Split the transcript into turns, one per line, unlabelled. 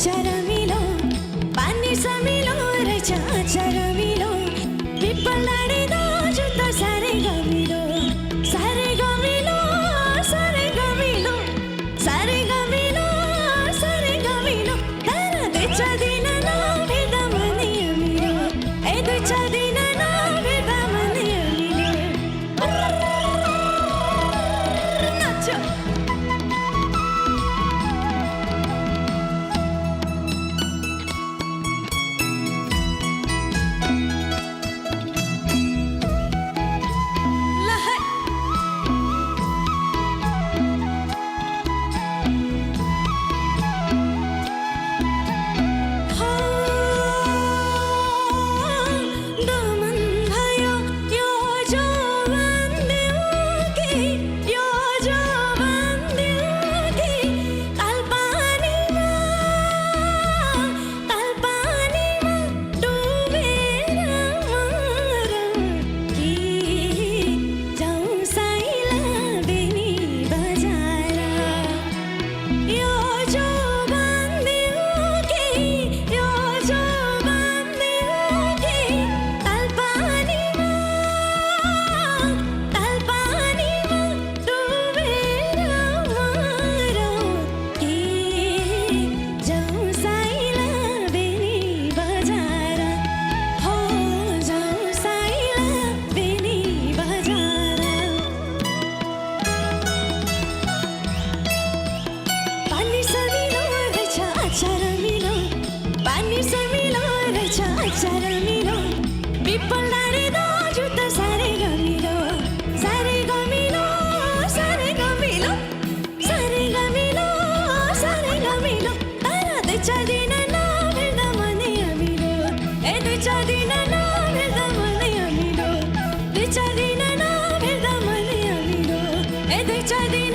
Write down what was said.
चरमिलो पानी समिलो रहेछ चरमिलो पिपल डाँडे जुत्ता साह्रै गमिलो साह्रै गमिलो साह्रै गमिलो साह्रै गमिलो साह्रै गमिलो तर दुई चार दिन नभेट्दा मनै अमिलो ए दुई चार दिन नभेट्दा मनै अमिलो नाच्यो चरमिलो पानी समिलो रहेछ चरमिलो पिपल डाँडे जुत्ता साह्रै गमिलो साह्रै गमिलो साह्रै गमिलो साह्रै गमिलो साह्रै गमिलो तर दुई चार दिन नभेट्दा मनै अमिलो ए दुई चार दिन नभेट्दा मनै अमिलो दुई चार दिन नभेट्दा मनै अमिलो ए दुई चार दिन